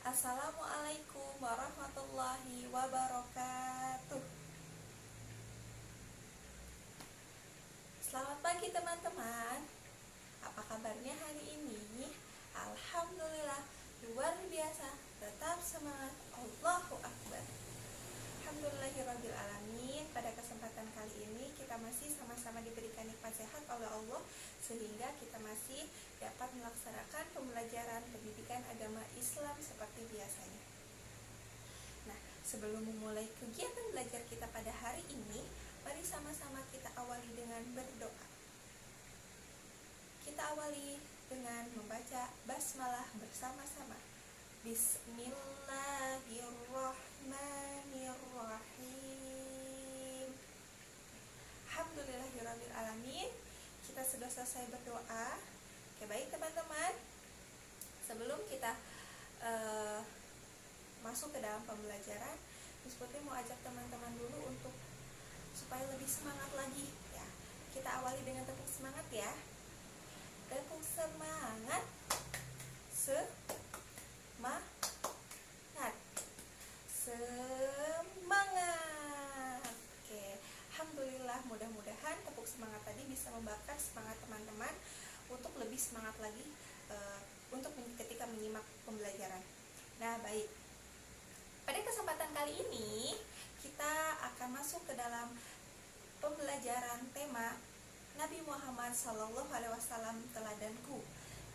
Assalamualaikum warahmatullahi wabarakatuh. Selamat pagi teman-teman. Apa kabarnya hari ini? Alhamdulillah, luar biasa. Tetap semangat. Allahu Akbar. Alhamdulillahirrabbilalamin. Pada kesempatan kali ini kita masih sama-sama diberikan nikmat sehat oleh Allah, sehingga kita masih dapat melaksanakan pembelajaran pendidikan agama Islam seperti biasanya. Nah, sebelum memulai kegiatan belajar kita pada hari ini, mari sama-sama kita awali dengan berdoa. Kita awali dengan membaca basmalah bersama-sama. Bismillahirrahmanirrahim. Alhamdulillahirrabbilalamin. Kita sudah selesai berdoa. Oke, baik teman-teman. Sebelum kita masuk ke dalam pembelajaran, Miss Putri mau ajak teman-teman dulu untuk supaya lebih semangat lagi ya. Kita awali dengan tepuk semangat ya. Tepuk semangat. Semangat. Oke, alhamdulillah, mudah-mudahan tepuk semangat tadi bisa membakar semangat teman-teman untuk lebih semangat lagi untuk ketika menyimak pembelajaran. Nah, baik. Pada kesempatan kali ini kita akan masuk ke dalam pembelajaran tema Nabi Muhammad SAW teladanku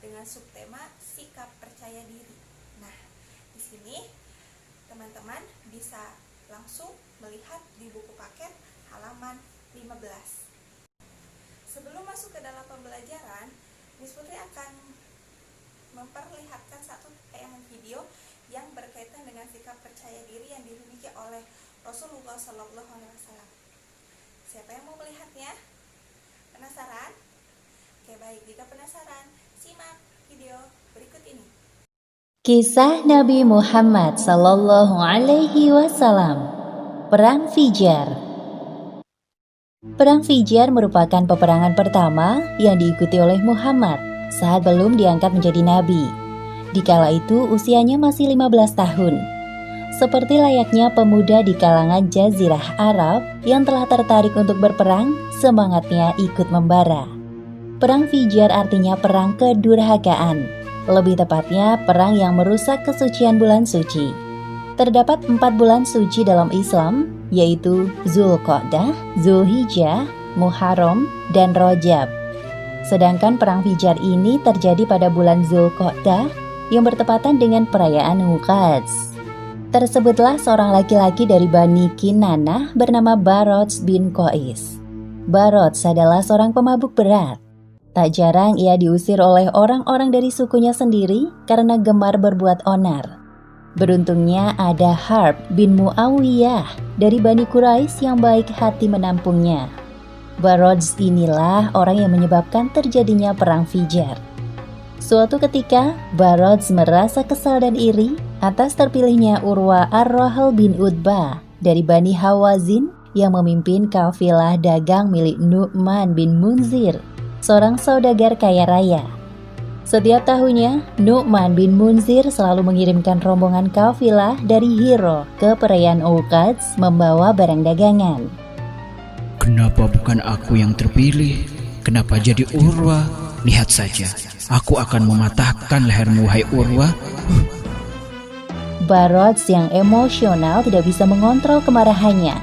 dengan subtema sikap percaya diri. Nah, di sini teman-teman bisa langsung melihat di buku paket halaman 15. Sebelum masuk ke dalam pembelajaran, Miss Putri akan memperlihatkan satu tayangan video yang berkaitan dengan sikap percaya diri yang dimiliki oleh Rasulullah SAW. Siapa yang mau melihatnya? Penasaran? Oke, baik. Jika penasaran, simak video berikut ini. Kisah Nabi Muhammad Sallallahu Alaihi Wasallam. Perang Fijar. Perang Fijar merupakan peperangan pertama yang diikuti oleh Muhammad saat belum diangkat menjadi nabi. Dikala itu usianya masih 15 tahun. Seperti layaknya pemuda di kalangan Jazirah Arab yang telah tertarik untuk berperang, semangatnya ikut membara. Perang Fijar artinya perang kedurhakaan. Lebih tepatnya, perang yang merusak kesucian bulan suci. Terdapat 4 bulan suci dalam Islam, yaitu Zulqa'dah, Zulhijjah, Muharram, dan Rajab. Sedangkan perang Fijar ini terjadi pada bulan Zulqa'dah yang bertepatan dengan perayaan Uqadz. Tersebutlah seorang laki-laki dari Bani Kinanah bernama Barods bin Qais. Barods adalah seorang pemabuk berat. Tak jarang ia diusir oleh orang-orang dari sukunya sendiri karena gemar berbuat onar. Beruntungnya ada Harb bin Muawiyah dari Bani Quraisy yang baik hati menampungnya. Barods inilah orang yang menyebabkan terjadinya perang Fijar. Suatu ketika, Barods merasa kesal dan iri atas terpilihnya Urwa Ar-Rahal bin Utbah dari Bani Hawazin yang memimpin kafilah dagang milik Nu'man bin Munzir, seorang saudagar kaya raya. Setiap tahunnya, Nu'man bin Munzir selalu mengirimkan rombongan kafilah dari Hiro ke perayaan Uqadz membawa barang dagangan. Kenapa bukan aku yang terpilih? Kenapa jadi Urwa? Lihat saja, aku akan mematahkan lehermu, wahai Urwa. Barods yang emosional tidak bisa mengontrol kemarahannya.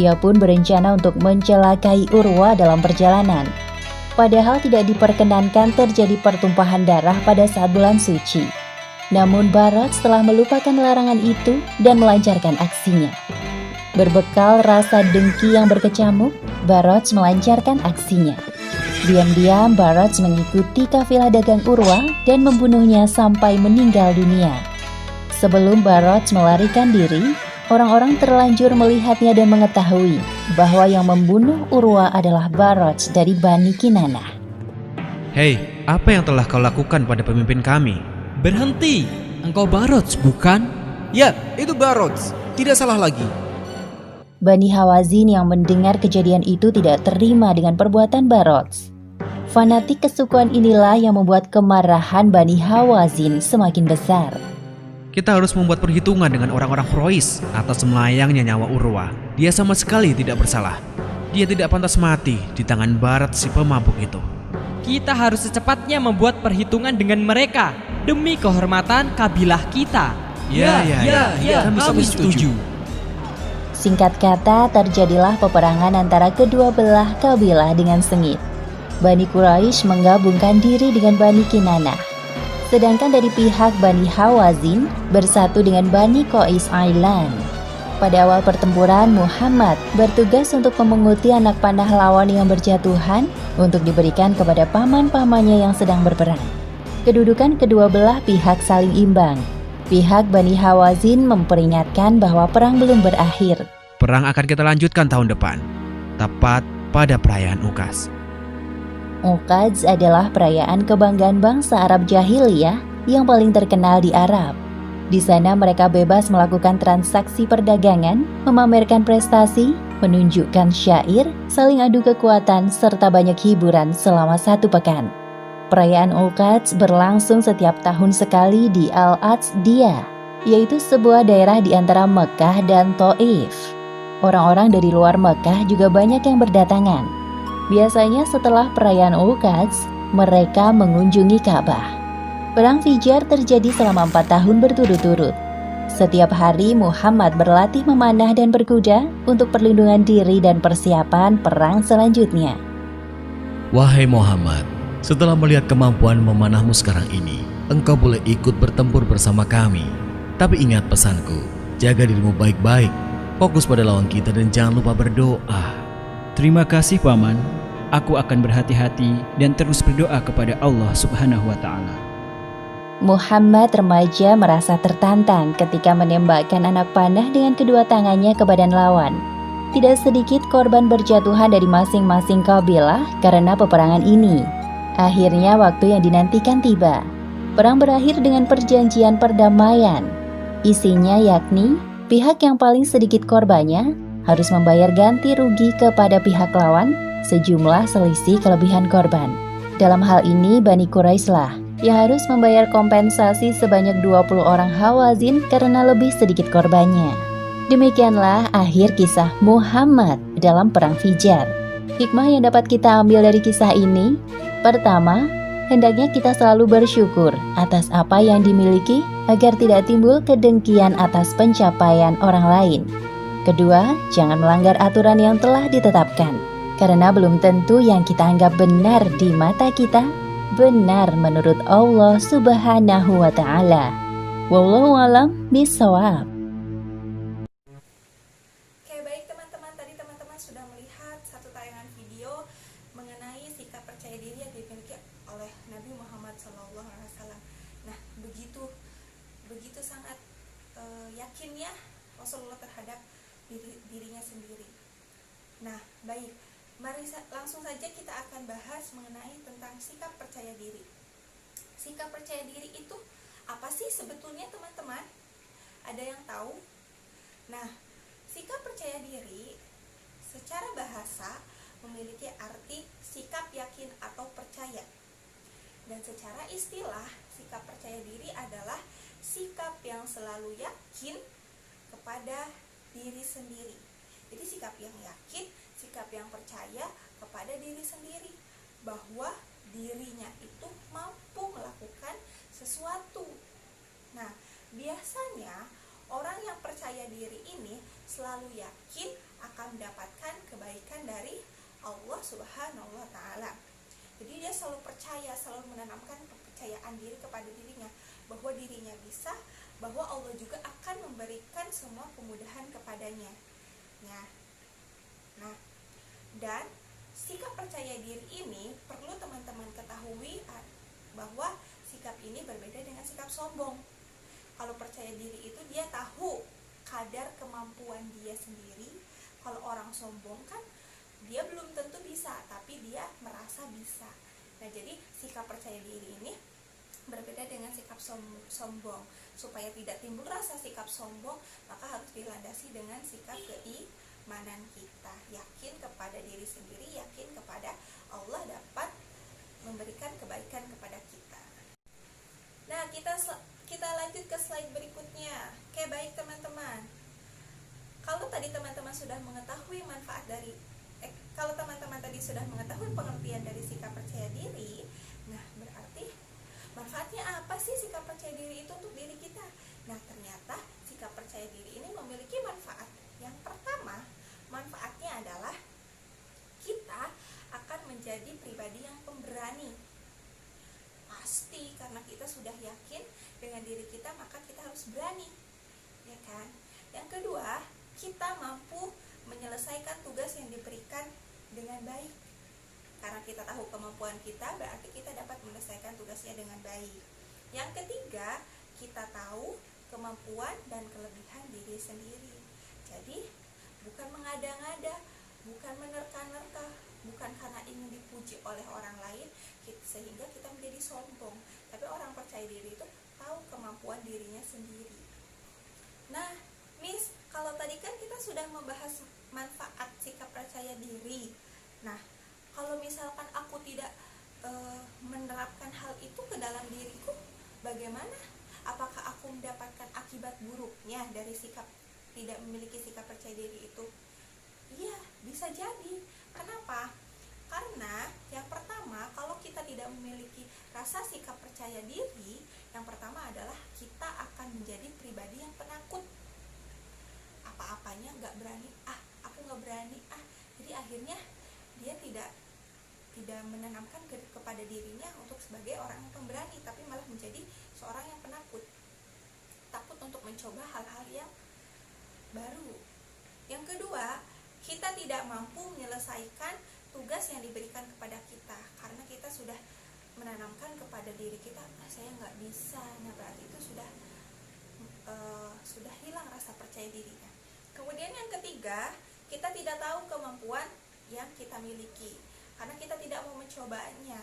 Ia pun berencana untuk mencelakai Urwa dalam perjalanan. Padahal tidak diperkenankan terjadi pertumpahan darah pada saat bulan suci. Namun Barods telah melupakan larangan itu dan melancarkan aksinya. Berbekal rasa dengki yang berkecamuk, Barods melancarkan aksinya. Diam-diam Barods mengikuti kafilah dagang Urwa dan membunuhnya sampai meninggal dunia. Sebelum Barods melarikan diri, orang-orang terlanjur melihatnya dan mengetahui bahwa yang membunuh Urwa adalah Barods dari Bani Kinanah. Hei, apa yang telah kau lakukan pada pemimpin kami? Berhenti, engkau Barods bukan? Ya, itu Barods, tidak salah lagi. Bani Hawazin yang mendengar kejadian itu tidak terima dengan perbuatan Barods. Fanatik kesukuan inilah yang membuat kemarahan Bani Hawazin semakin besar. Kita harus membuat perhitungan dengan orang-orang Quraisy atas melayangnya nyawa Urwa. Dia sama sekali tidak bersalah. Dia tidak pantas mati di tangan Barat si pemabuk itu. Kita harus secepatnya membuat perhitungan dengan mereka demi kehormatan kabilah kita. Ya, kami setuju. Singkat kata, terjadilah peperangan antara kedua belah kabilah dengan sengit. Bani Quraisy menggabungkan diri dengan Bani Kinanah. Sedangkan dari pihak Bani Hawazin bersatu dengan Bani Qais Ailan. Pada awal pertempuran, Muhammad bertugas untuk memunguti anak panah lawan yang berjatuhan untuk diberikan kepada paman-pamannya yang sedang berperang. Kedudukan kedua belah pihak saling imbang. Pihak Bani Hawazin memperingatkan bahwa perang belum berakhir. Perang akan kita lanjutkan tahun depan, tepat pada perayaan Uqas. Uqadz adalah perayaan kebanggaan bangsa Arab jahiliyah yang paling terkenal di Arab. Di sana mereka bebas melakukan transaksi perdagangan, memamerkan prestasi, menunjukkan syair, saling adu kekuatan, serta banyak hiburan selama 1 pekan. Perayaan Uqadz berlangsung setiap tahun sekali di Al-Atsdiyah, yaitu sebuah daerah di antara Mekah dan Thaif. Orang-orang dari luar Mekah juga banyak yang berdatangan. Biasanya setelah perayaan Uqadz, mereka mengunjungi Ka'bah. Perang Fijar terjadi selama 4 tahun berturut-turut. Setiap hari Muhammad berlatih memanah dan berkuda untuk perlindungan diri dan persiapan perang selanjutnya. Wahai Muhammad, setelah melihat kemampuan memanahmu sekarang ini, engkau boleh ikut bertempur bersama kami. Tapi ingat pesanku, jaga dirimu baik-baik, fokus pada lawan kita dan jangan lupa berdoa. Terima kasih Paman. Aku akan berhati-hati dan terus berdoa kepada Allah Subhanahu wa Ta'ala. Muhammad remaja merasa tertantang ketika menembakkan anak panah dengan kedua tangannya ke badan lawan. Tidak sedikit korban berjatuhan dari masing-masing kabilah karena peperangan ini. Akhirnya waktu yang dinantikan tiba. Perang berakhir dengan perjanjian perdamaian. Isinya yakni pihak yang paling sedikit korbannya harus membayar ganti rugi kepada pihak lawan sejumlah selisih kelebihan korban. Dalam hal ini Bani Quraisy lah yang harus membayar kompensasi sebanyak 20 orang Hawazin karena lebih sedikit korbannya. Demikianlah akhir kisah Muhammad dalam Perang Fijar. Hikmah yang dapat kita ambil dari kisah ini, pertama, hendaknya kita selalu bersyukur atas apa yang dimiliki agar tidak timbul kedengkian atas pencapaian orang lain. Kedua, jangan melanggar aturan yang telah ditetapkan, karena belum tentu yang kita anggap benar di mata kita, benar menurut Allah Subhanahu wa Ta'ala. Wallahu a'lam bishawab. Oke, baik teman-teman, tadi teman-teman sudah melihat satu tayangan video mengenai sikap percaya diri yang dimiliki oleh Nabi Muhammad SAW. Nah, begitu sangat yakinnya Rasulullah terhadap dirinya sendiri. Nah, baik, mari langsung saja kita akan bahas mengenai tentang sikap percaya diri. Sikap percaya diri itu apa sih sebetulnya teman-teman? Ada yang tahu? Nah, sikap percaya diri secara bahasa memiliki arti sikap yakin atau percaya. Dan secara istilah, sikap percaya diri adalah sikap yang selalu yakin kepada diri sendiri. Jadi sikap yang yakin, sikap yang percaya kepada diri sendiri bahwa dirinya itu mampu melakukan sesuatu. Nah, biasanya orang yang percaya diri ini selalu yakin akan mendapatkan kebaikan dari Allah Subhanahu wa Ta'ala. Jadi dia selalu percaya, selalu menanamkan kepercayaan diri kepada dirinya bahwa dirinya bisa, bahwa Allah juga akan memberikan semua kemudahan kepadanya. Nah, dan sikap percaya diri ini perlu teman-teman ketahui bahwa sikap ini berbeda dengan sikap sombong. Kalau percaya diri itu dia tahu kadar kemampuan dia sendiri. Kalau orang sombong kan dia belum tentu bisa, tapi dia merasa bisa. Nah, jadi sikap percaya diri ini berbeda dengan sikap sombong. Supaya tidak timbul rasa sikap sombong, maka harus dilandasi dengan sikap keimanan kita. Yakin kepada diri sendiri, yakin kepada Allah dapat memberikan kebaikan kepada kita. Nah, kita lanjut ke slide berikutnya. Oke, baik teman-teman. Kalau tadi teman-teman sudah mengetahui manfaat dari kalau teman-teman tadi sudah mengetahui pengertian dari sikap percaya diri, nah berarti manfaatnya apa sih sikap percaya diri itu untuk diri kita? Nah, ternyata sikap percaya diri ini memiliki manfaat. Yang pertama, manfaatnya adalah kita akan menjadi pribadi yang pemberani. Pasti karena kita sudah yakin dengan diri kita, maka kita harus berani, ya kan? Yang kedua, kita mampu menyelesaikan tugas yang diberikan dengan baik. Karena kita tahu kemampuan kita, berarti kita dapat menyelesaikan tugasnya dengan baik. Yang ketiga, kita tahu kemampuan dan kelebihan diri sendiri. Jadi, bukan mengada-ngada, bukan menerka-nerka, bukan karena ingin dipuji oleh orang lain sehingga kita menjadi sombong. Tapi orang percaya diri itu tahu kemampuan dirinya sendiri. Nah, Miss, kalau tadi kan kita sudah membahas manfaat sikap percaya diri. Nah, kalau misalkan aku tidak menerapkan hal itu ke dalam diriku, bagaimana? Apakah aku mendapatkan akibat buruknya dari sikap tidak memiliki sikap percaya diri itu? Iya, bisa jadi. Kenapa? Karena yang pertama, kalau kita tidak memiliki rasa sikap percaya diri, yang pertama adalah kita akan menjadi pribadi yang penakut. Apa-apanya nggak berani, aku nggak berani, jadi akhirnya dia tidak menanamkan kepada dirinya untuk sebagai orang yang pemberani, tapi malah menjadi seorang yang penakut, takut untuk mencoba hal-hal yang baru. Yang kedua, kita tidak mampu menyelesaikan tugas yang diberikan kepada kita karena kita sudah menanamkan kepada diri kita, saya nggak bisa. Nah, berarti itu sudah hilang rasa percaya dirinya. Kemudian yang ketiga, kita tidak tahu kemampuan yang kita miliki karena kita tidak mau mencobanya.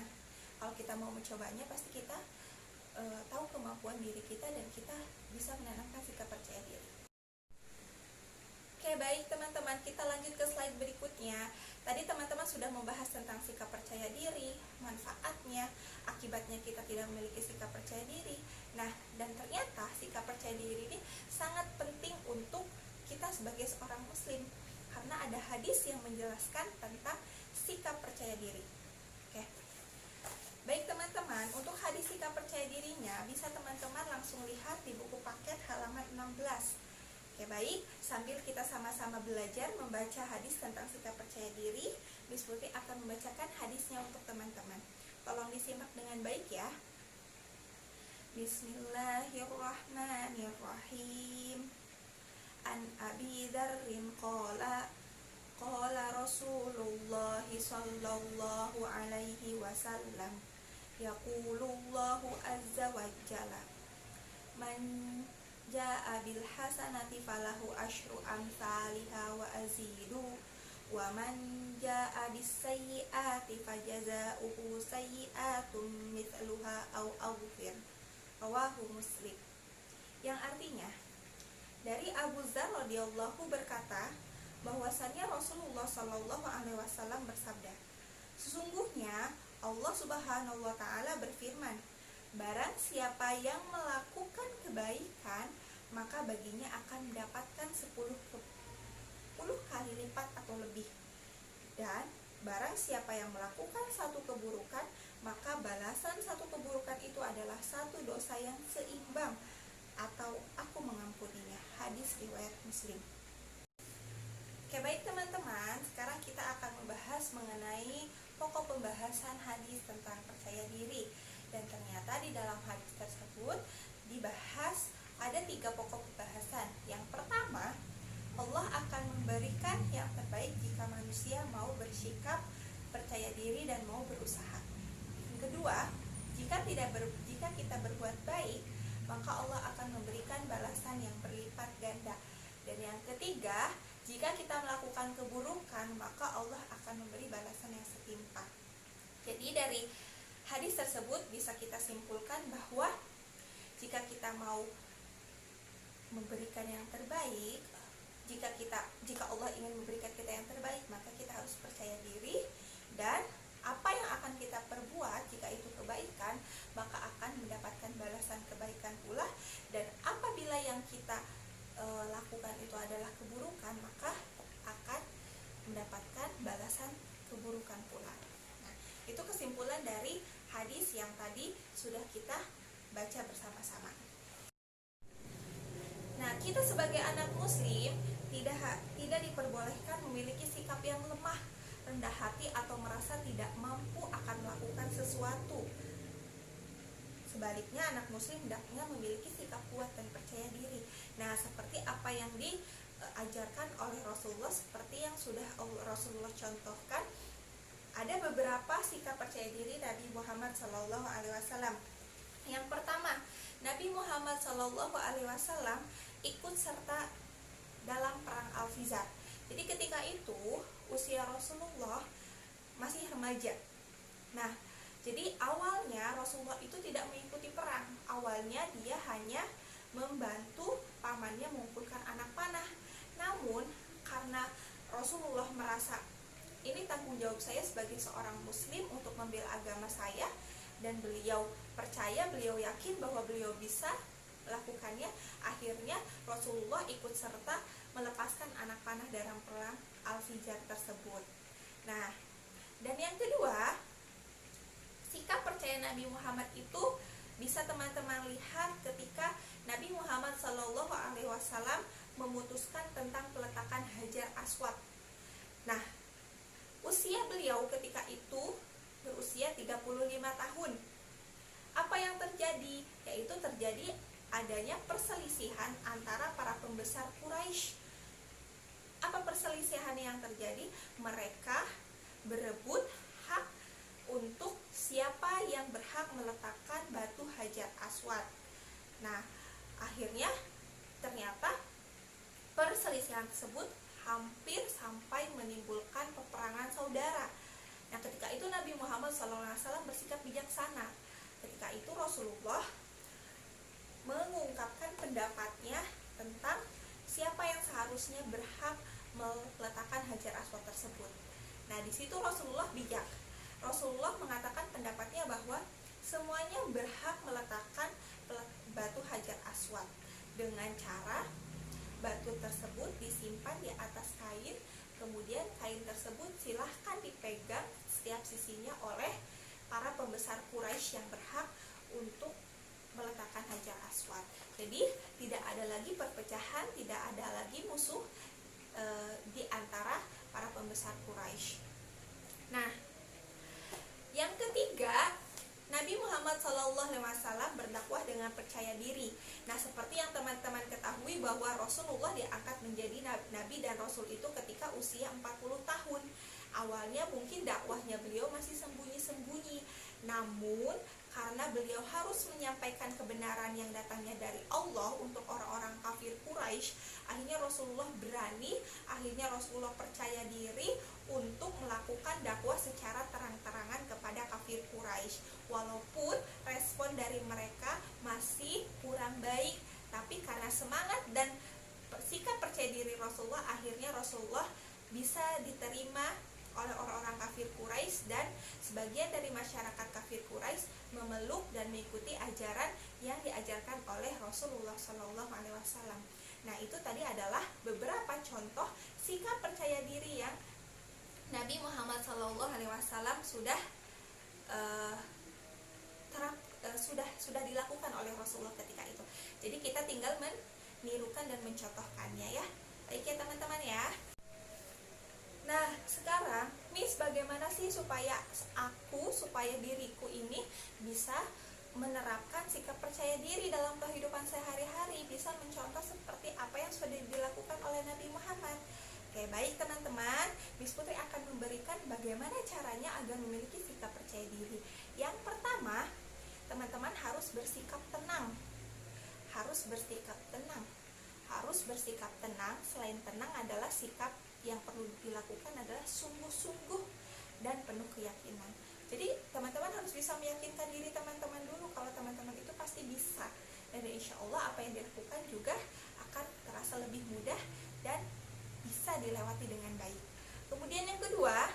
Kalau kita mau mencobanya, pasti kita tahu kemampuan diri kita dan kita bisa menanamkan sikap percaya diri. Oke, baik teman-teman, kita lanjut ke slide berikutnya. Tadi teman-teman sudah membahas tentang sikap percaya diri, manfaatnya, akibatnya kita tidak memiliki sikap percaya diri. Nah, dan ternyata sikap percaya diri ini sangat penting untuk kita sebagai seorang muslim karena ada hadis yang menjelaskan tentang sikap percaya diri. Oke. Baik teman-teman, untuk hadis sikap percaya dirinya bisa teman-teman langsung lihat di buku paket halaman 16. Oke, baik, sambil kita sama-sama belajar membaca hadis tentang sikap percaya diri, Miss Putri akan membacakan hadisnya untuk teman-teman. Tolong disimak dengan baik ya. Bismillahirrahmanirrahim. An Abi Dzarrin qala Rasulullah sallallahu alaihi wasallam yaqulullahu azza wa jalla man jaa bil hasanati falahu asyru amsalha wa azidu wa man jaa bis sayyiati fajazaa'uhu sayyi'atun mithluha aw aghfir. Rawahu Muslim. Yang artinya, dari Abu Dzar radhiyallahu berkata bahwasannya Rasulullah Shallallahu alaihi wasallam bersabda, sesungguhnya Allah Subhanahu wa taala berfirman, barang siapa yang melakukan kebaikan, maka baginya akan mendapatkan 10 kali lipat atau lebih. Dan barang siapa yang melakukan satu keburukan, maka balasan satu keburukan itu adalah satu dosa yang seimbang atau aku mengampuninya. Hadis riwayat Muslim. Oke, baik teman-teman, sekarang kita akan membahas mengenai pokok pembahasan hadis tentang percaya diri. Dan ternyata di dalam hadis tersebut dibahas ada 3 pokok pembahasan. Yang pertama, Allah akan memberikan yang terbaik jika manusia mau bersikap percaya diri dan mau berusaha. Yang kedua, jika kita berbuat baik, maka Allah akan memberikan balasan yang berlipat ganda. Dan yang ketiga, jika kita melakukan keburukan, maka Allah akan memberi balasan yang setimpal. Jadi dari hadis tersebut bisa kita simpulkan bahwa jika kita mau memberikan yang terbaik, jika Allah ingin memberikan kita yang terbaik, maka kita harus percaya diri dan apa yang akan kita perbuat jika itu kebaikan, maka akan mendapatkan balasan kebaikan pula. Dan apabila yang kita lakukan itu adalah keburukan, maka akan mendapatkan balasan keburukan pula. Nah, itu kesimpulan dari hadis yang tadi sudah kita baca bersama-sama. Nah, kita sebagai anak muslim tidak diperbolehkan memiliki sikap yang lemah, rendah hati, atau merasa tidak mampu akan melakukan sesuatu. Sebaliknya, anak muslim hendaknya memiliki sikap kuat dan percaya diri. Nah, seperti apa yang diajarkan oleh Rasulullah, seperti yang sudah Rasulullah contohkan, ada beberapa sikap percaya diri Nabi Muhammad SAW. Yang pertama, Nabi Muhammad SAW ikut serta dalam perang Al-Fizar. Jadi ketika itu usia Rasulullah masih remaja. Nah, jadi awalnya Rasulullah itu tidak mengikuti perang. Awalnya dia hanya membantu pamannya mengumpulkan anak panah. Namun karena Rasulullah merasa ini tanggung jawab saya sebagai seorang muslim untuk membela agama saya, dan beliau percaya, beliau yakin bahwa beliau bisa melakukannya, akhirnya Rasulullah ikut serta melepaskan anak panah dalam perang Al-Fizar tersebut. Nah, dan yang kedua, sikap percaya Nabi Muhammad itu bisa teman-teman lihat ketika Nabi Muhammad SAW memutuskan tentang peletakan Hajar Aswad. Nah, usia beliau ketika itu berusia 35 tahun. Apa yang terjadi? Yaitu terjadi adanya perselisihan antara para pembesar Quraisy. Apa perselisihan yang terjadi? Mereka berebut hak untuk siapa yang berhak meletakkan batu Hajar Aswad. Nah, akhirnya ternyata perselisihan tersebut hampir sampai menimbulkan peperangan saudara. Nah, ketika itu Nabi Muhammad SAW bersikap bijaksana. Ketika itu Rasulullah mengungkapkan pendapatnya tentang siapa yang seharusnya berhak meletakkan Hajar Aswad tersebut. Nah, di situ Rasulullah bijak. Rasulullah mengatakan pendapatnya bahwa semuanya berhak meletakkan batu Hajar Aswad dengan cara batu tersebut disimpan di atas kain, kemudian kain tersebut silahkan dipegang setiap sisinya oleh para pembesar Quraisy yang berhak untuk meletakkan Hajar Aswad. Jadi tidak ada lagi perpecahan, tidak ada lagi musuh di antara para pembesar Quraisy. Nah, yang ketiga, Nabi Muhammad SAW berdakwah dengan percaya diri. Nah, seperti yang teman-teman ketahui bahwa Rasulullah diangkat menjadi Nabi dan Rasul itu ketika usia 40 tahun. Awalnya mungkin dakwahnya beliau masih sembunyi-sembunyi. Namun, karena beliau harus menyampaikan kebenaran yang datangnya dari Allah untuk orang-orang kafir Quraisy, akhirnya Rasulullah berani, akhirnya Rasulullah percaya diri untuk melakukan dakwah secara terang-terangan kepada kafir Quraisy. Walaupun respon dari mereka masih kurang baik, tapi karena semangat dan sikap percaya diri Rasulullah, akhirnya Rasulullah bisa diterima oleh orang-orang kafir Quraisy, dan sebagian dari masyarakat kafir Quraisy memeluk dan mengikuti ajaran yang diajarkan oleh Rasulullah SAW. Nah, itu tadi adalah beberapa contoh sikap percaya diri yang Nabi Muhammad SAW sudah dilakukan oleh Rasulullah ketika itu. Jadi kita tinggal menirukan dan mencontohkannya ya. Baik ya teman-teman ya. Nah, sekarang Miss bagaimana sih supaya diriku ini bisa menerapkan sikap percaya diri dalam kehidupan sehari-hari, bisa mencontoh seperti apa yang sudah dilakukan oleh Nabi Muhammad. Oke, baik teman-teman, Miss Putri akan memberikan bagaimana caranya agar memiliki sikap percaya diri. Yang pertama, teman-teman harus bersikap tenang. Harus bersikap tenang. Selain tenang adalah sikap yang perlu dilakukan adalah sungguh-sungguh dan penuh keyakinan. Jadi teman-teman harus bisa meyakinkan diri teman-teman dulu kalau teman-teman itu pasti bisa, dan insya Allah apa yang dilakukan juga akan terasa lebih mudah dan bisa dilewati dengan baik. Kemudian yang kedua,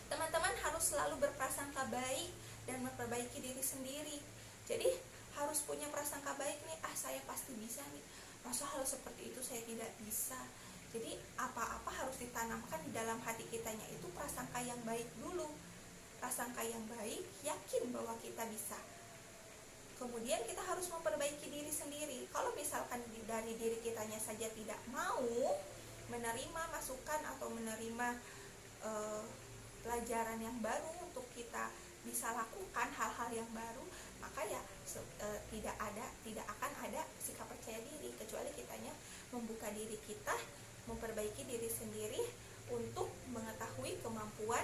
Teman-teman harus selalu berprasangka baik dan memperbaiki diri sendiri. Jadi harus punya prasangka baik nih, saya pasti bisa nih, masa hal seperti itu saya tidak bisa. Jadi apa-apa harus ditanamkan di dalam hati kitanya itu prasangka yang baik dulu. Prasangka yang baik, yakin bahwa kita bisa. Kemudian kita harus memperbaiki diri sendiri. Kalau misalkan dari diri kitanya saja tidak mau menerima masukan atau menerima pelajaran yang baru untuk kita bisa lakukan hal-hal yang baru, maka ya tidak akan ada sikap percaya diri, kecuali kitanya membuka diri kita, memperbaiki diri sendiri untuk mengetahui kemampuan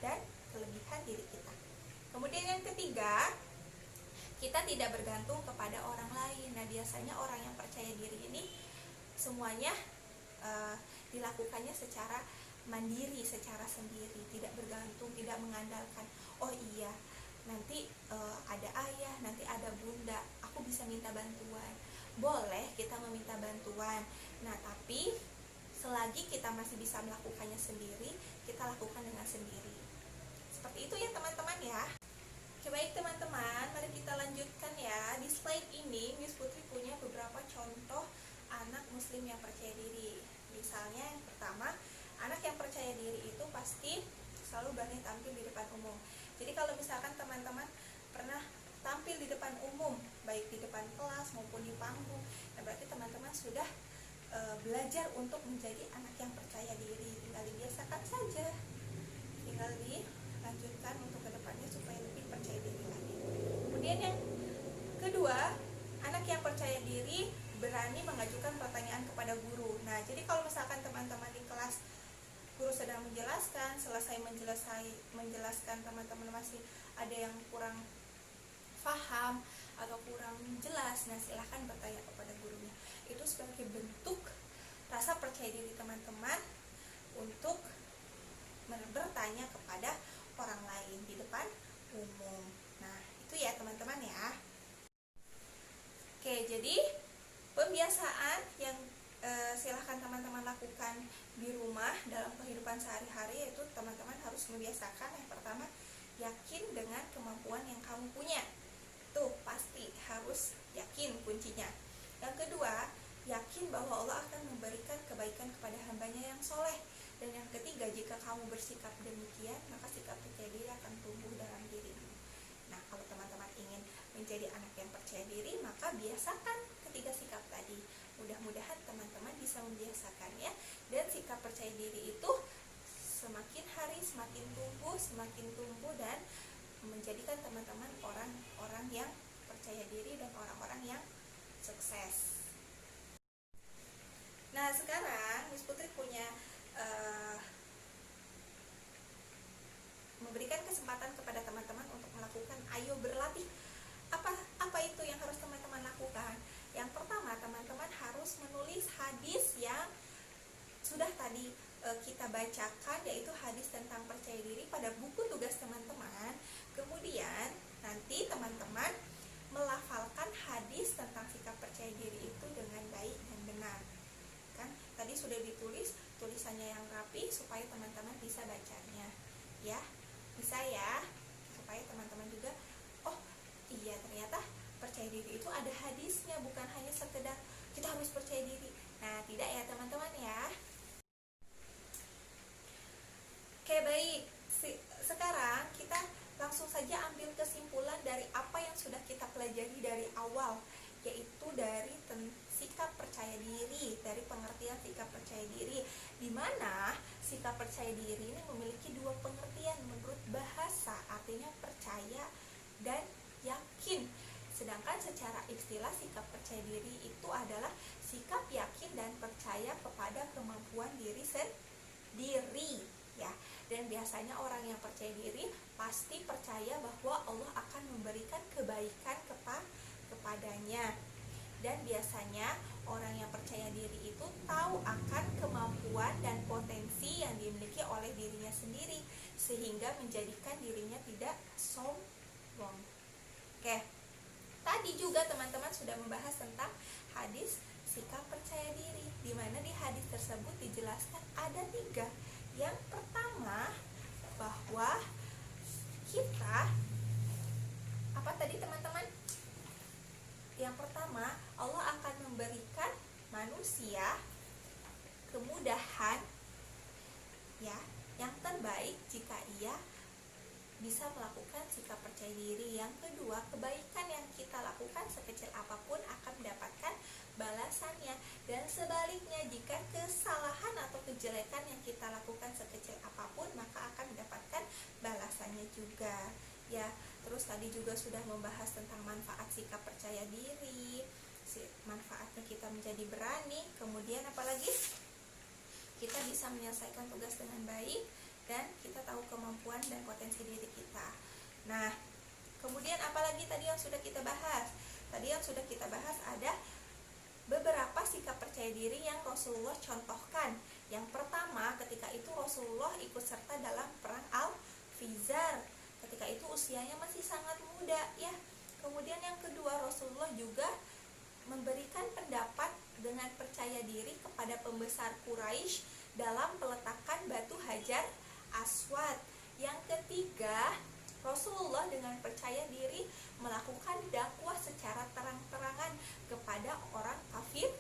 dan kelebihan diri kita. Kemudian yang ketiga, kita tidak bergantung kepada orang lain. Nah, biasanya orang yang percaya diri ini semuanya dilakukannya secara mandiri, secara sendiri, tidak bergantung, tidak mengandalkan, oh iya, nanti ada ayah, nanti ada bunda, aku bisa minta bantuan. Boleh kita meminta bantuan, nah tapi selagi kita masih bisa melakukannya sendiri, kita lakukan dengan sendiri. Seperti itu ya teman-teman ya. Oke, baik teman-teman, mari kita lanjutkan ya. Di slide ini Miss Putri punya beberapa contoh anak muslim yang percaya diri. Misalnya yang pertama, anak yang percaya diri itu pasti selalu berani tampil di depan umum. Jadi kalau misalkan teman-teman pernah tampil di depan umum, baik di depan kelas maupun di panggung, nah berarti teman-teman sudah belajar untuk menjadi anak yang percaya diri. Tinggal dibiasakan saja, tinggal dilanjutkan untuk kedepannya supaya lebih percaya diri lagi. Kemudian yang kedua, anak yang percaya diri berani mengajukan pertanyaan kepada guru. Nah, jadi kalau misalkan teman-teman di kelas guru sedang menjelaskan, selesai menjelaskan teman-teman masih ada yang kurang paham atau kurang jelas, nah silahkan bertanya kepada gurunya. Itu sebagai bentuk rasa percaya diri teman-teman untuk bertanya kepada orang lain di depan umum. Nah, itu ya teman-teman ya. Oke, jadi pembiasaan yang silahkan teman-teman lakukan di rumah dalam kehidupan sehari-hari, yaitu teman-teman harus membiasakan yang pertama, yakin dengan kemampuan yang kamu punya. Tuh pasti harus yakin kuncinya. Yang kedua, yakin bahwa Allah akan memberikan kebaikan kepada hambanya yang soleh. Dan yang ketiga, jika kamu bersikap demikian, maka sikap percaya diri akan tumbuh dalam dirimu. Nah, kalau teman-teman ingin menjadi anak yang percaya diri, maka biasakan ketiga sikap tadi. Mudah-mudahan teman-teman bisa membiasakannya, dan sikap percaya diri itu semakin hari semakin tumbuh dan menjadikan teman-teman orang-orang yang percaya diri dan orang-orang yang sukses. Nah, sekarang Miss Putri punya memberikan kesempatan kepada teman-teman untuk melakukan ayo berlatih. Apa itu yang harus teman-teman lakukan? Yang pertama, teman-teman harus menulis hadis yang sudah tadi kita bacakan, yaitu hadis tentang percaya diri pada buku tugas teman-teman. Kemudian nanti teman-teman melafalkan hadis tentang sikap percaya diri itu dengan baik dan benar. Kan tadi sudah ditulis tulisannya yang rapi supaya teman-teman bisa bacanya. Ya, bisa ya, supaya teman-teman juga, oh iya ternyata percaya diri itu ada hadisnya, bukan hanya sekedar kita harus percaya diri. Nah, tidak ya teman-teman ya. Oke, baik. Sekarang kita langsung saja ambil kesimpulan dari apa yang sudah kita pelajari dari awal, yaitu dari sikap percaya diri, dari pengertian sikap percaya diri, di mana sikap percaya diri ini memiliki dua pengertian menurut bahasa, artinya percaya dan yakin. Sedangkan secara istilah sikap percaya diri itu adalah sikap yakin dan percaya kepada kemampuan diri sendiri, ya. Dan biasanya orang yang percaya diri pasti percaya bahwa Allah akan memberikan kebaikan kepadanya. Dan biasanya orang yang percaya diri itu tahu akan kemampuan dan potensi yang dimiliki oleh dirinya sendiri, sehingga menjadikan dirinya tidak sombong. Oke, tadi juga teman-teman sudah membahas tentang hadis sikap percaya diri, di mana di hadis tersebut dijelaskan ada 3. Yang pertama, bahwa bisa melakukan sikap percaya diri. Yang kedua, kebaikan yang kita lakukan sekecil apapun akan mendapatkan balasannya. Dan sebaliknya, jika kesalahan atau kejelekan yang kita lakukan sekecil apapun, maka akan mendapatkan balasannya juga. Ya, terus tadi juga sudah membahas tentang manfaat sikap percaya diri, manfaatnya kita menjadi berani, kemudian apalagi kita bisa menyelesaikan tugas dengan baik, dan kita tahu kemampuan dan potensi diri kita. Nah, kemudian apalagi tadi yang sudah kita bahas? Tadi yang sudah kita bahas ada beberapa sikap percaya diri yang Rasulullah contohkan. Yang pertama, ketika itu Rasulullah ikut serta dalam perang Al-Fizar. Ketika itu usianya masih sangat muda ya. Kemudian yang kedua, Rasulullah juga memberikan pendapat dengan percaya diri kepada pembesar Quraisy dalam peletakan batu Hajar Aswad. Yang ketiga, Rasulullah dengan percaya diri melakukan dakwah secara terang-terangan kepada orang kafir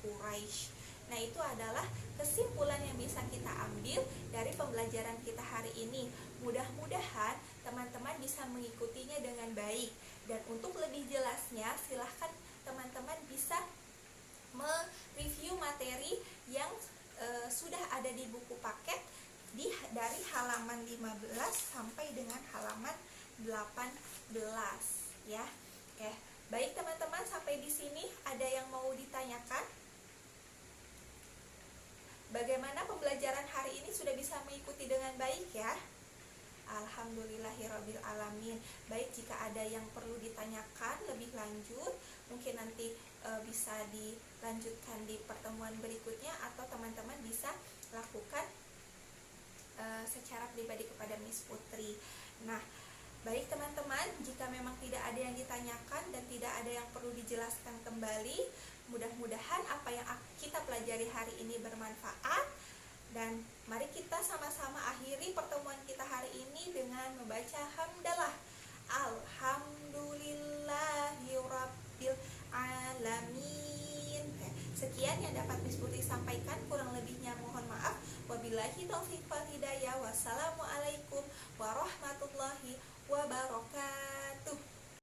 Quraisy. Nah, itu adalah kesimpulan yang bisa kita ambil dari pembelajaran kita hari ini. Mudah-mudahan teman-teman bisa mengikutinya dengan baik. Dan untuk lebih jelasnya, silahkan teman-teman bisa mereview materi yang sudah ada di buku paket dari halaman 15 sampai dengan halaman 18 ya. Oke, baik teman-teman, sampai di sini ada yang mau ditanyakan? Bagaimana pembelajaran hari ini, sudah bisa mengikuti dengan baik ya? Alhamdulillahirabbil alamin. Baik, jika ada yang perlu ditanyakan lebih lanjut, mungkin nanti bisa dilanjutkan di pertemuan berikutnya, atau teman-teman bisa lakukan secara pribadi kepada Miss Putri. Nah, baik teman-teman, jika memang tidak ada yang ditanyakan dan tidak ada yang perlu dijelaskan kembali, mudah-mudahan apa yang kita pelajari hari ini bermanfaat. Dan mari kita sama-sama akhiri pertemuan kita hari ini dengan membaca hamdalah. Alhamdulillahirabbil alamin. Sekian yang dapat Miss Putri sampaikan, kurang lebihnya mohon maaf. Wabillahi taufiq wal hidayah. Wassalamualaikum warahmatullahi wabarakatuh.